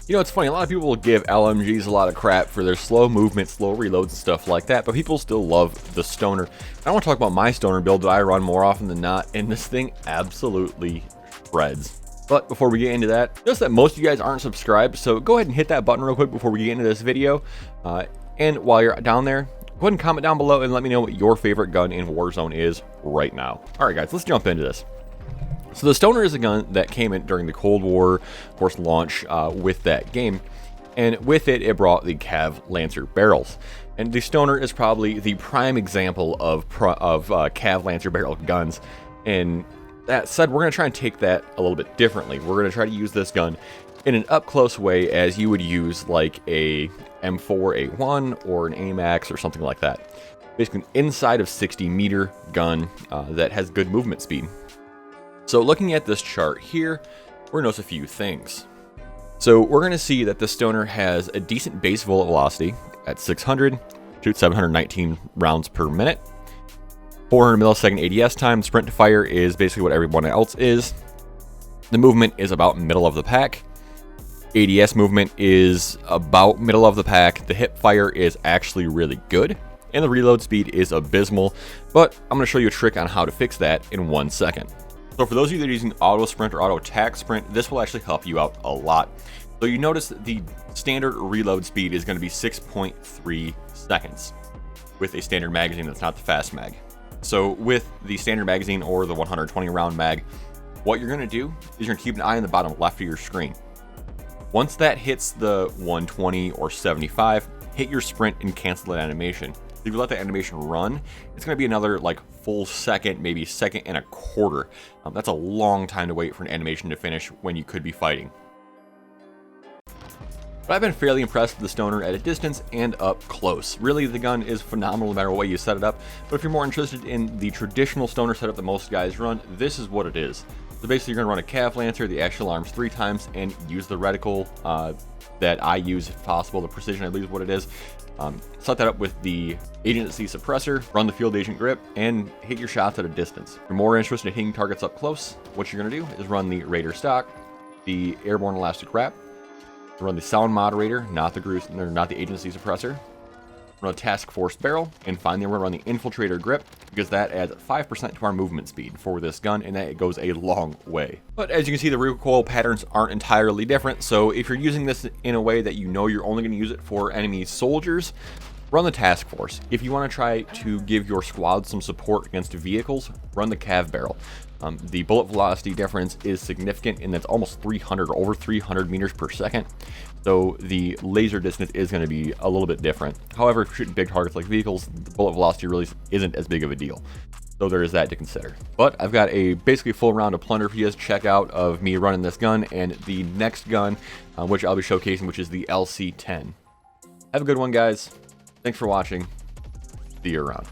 You know, it's funny, a lot of people will give LMGs a lot of crap for their slow movement, slow reloads, and stuff like that, but people still love the Stoner. I want to talk about my Stoner build that I run more often than not, and this thing absolutely shreds. But before we get into that, notice that most of you guys aren't subscribed, so go ahead and hit that button real quick before we get into this video. And while you're down there, go ahead and comment down below and let me know what your favorite gun in Warzone is right now. Alright guys, let's jump into this. So the Stoner is a gun that came in during the Cold War, of course, launch with that game. And with it, it brought the Cav Lancer barrels. And the Stoner is probably the prime example of Cav Lancer barrel guns. And that said, we're going to try and take that a little bit differently. We're going to try to use this gun in an up-close way as you would use like a M4A1 or an AMAX or something like that. Basically, an inside of 60-meter gun that has good movement speed. So looking at this chart here, we're going to notice a few things. So we're going to see that the Stoner has a decent base bullet velocity at 600, shoots 719 rounds per minute. 400 millisecond ADS time, sprint to fire is basically what everyone else is. The movement is about middle of the pack. ADS movement is about middle of the pack. The hip fire is actually really good. And the reload speed is abysmal, but I'm going to show you a trick on how to fix that in 1 second. So for those of you that are using auto sprint or auto attack sprint, this will actually help you out a lot. So you notice that the standard reload speed is going to be 6.3 seconds with a standard magazine that's not the fast mag. So with the standard magazine or the 120 round mag, what you're going to do is you're going to keep an eye on the bottom left of your screen. Once that hits the 120 or 75, hit your sprint and cancel that animation. If you let the animation run, it's going to be another like full second, maybe second and a quarter. That's a long time to wait for an animation to finish when you could be fighting. But I've been fairly impressed with the Stoner at a distance and up close. Really, the gun is phenomenal no matter what way you set it up. But if you're more interested in the traditional Stoner setup that most guys run, this is what it is. So basically, you're going to run a Cav Lancer, the Axial Arms 3 times, and use the reticle that I use if possible. The precision, I believe, is what it is. Set that up with the agency suppressor, run the field agent grip, and hit your shots at a distance. If you're more interested in hitting targets up close, what you're going to do is run the Raider stock, the Airborne elastic wrap, run the sound moderator, not the agency suppressor, run a task force barrel, and finally we're going to run the Infiltrator Grip because that adds 5% to our movement speed for this gun, and that goes a long way. But as you can see, the recoil patterns aren't entirely different, so if you're using this in a way that you know you're only going to use it for enemy soldiers, run the task force. If you want to try to give your squad some support against vehicles, run the Cav barrel. The bullet velocity difference is significant, and that's almost 300 or over 300 meters per second. So the laser distance is going to be a little bit different. However, if you're shooting big targets like vehicles, the bullet velocity really isn't as big of a deal. So there is that to consider. But I've got a basically full round of plunder for you guys to check out of me running this gun and the next gun, which I'll be showcasing, which is the LC10. Have a good one, guys. Thanks for watching. See you around.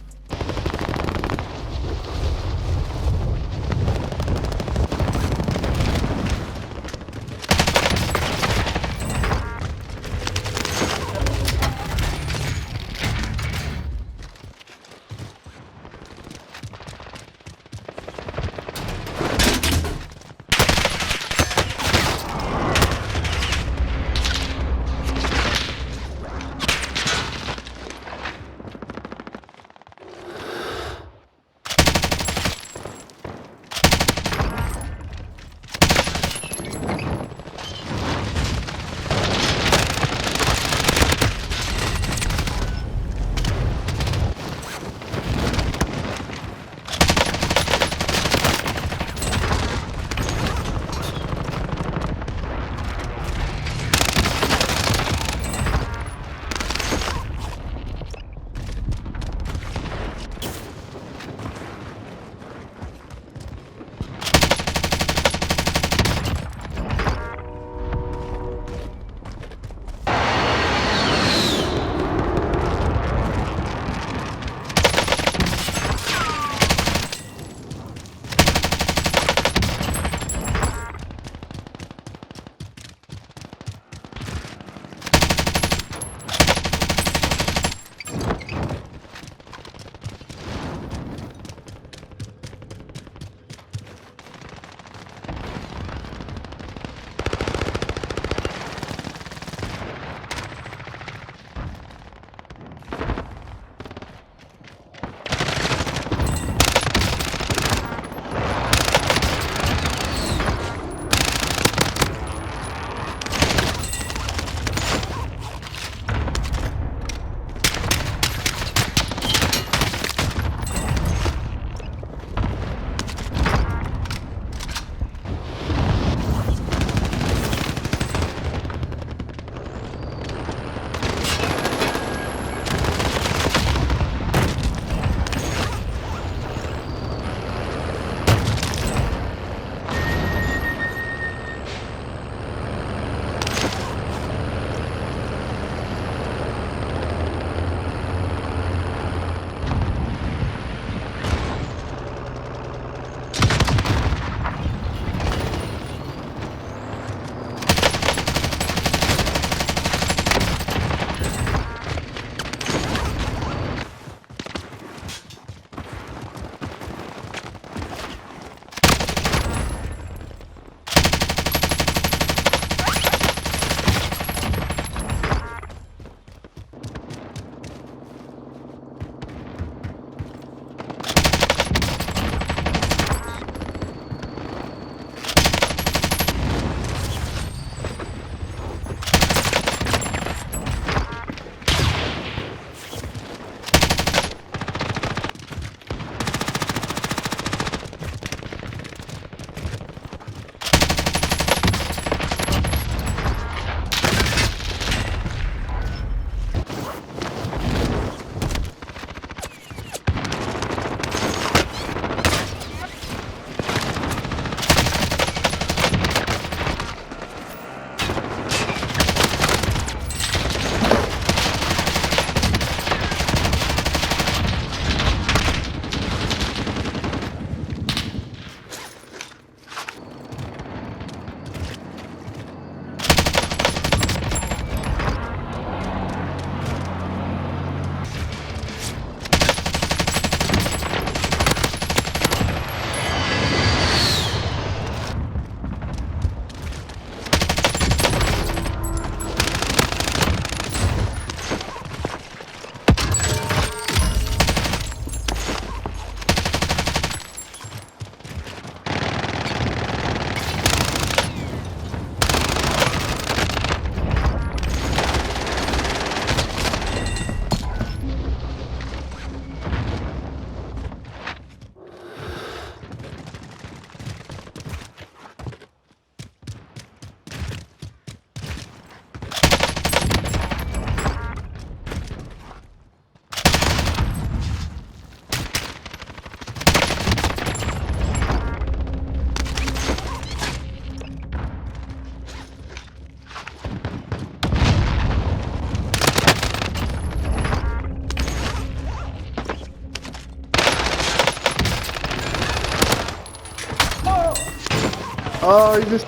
Oh, you just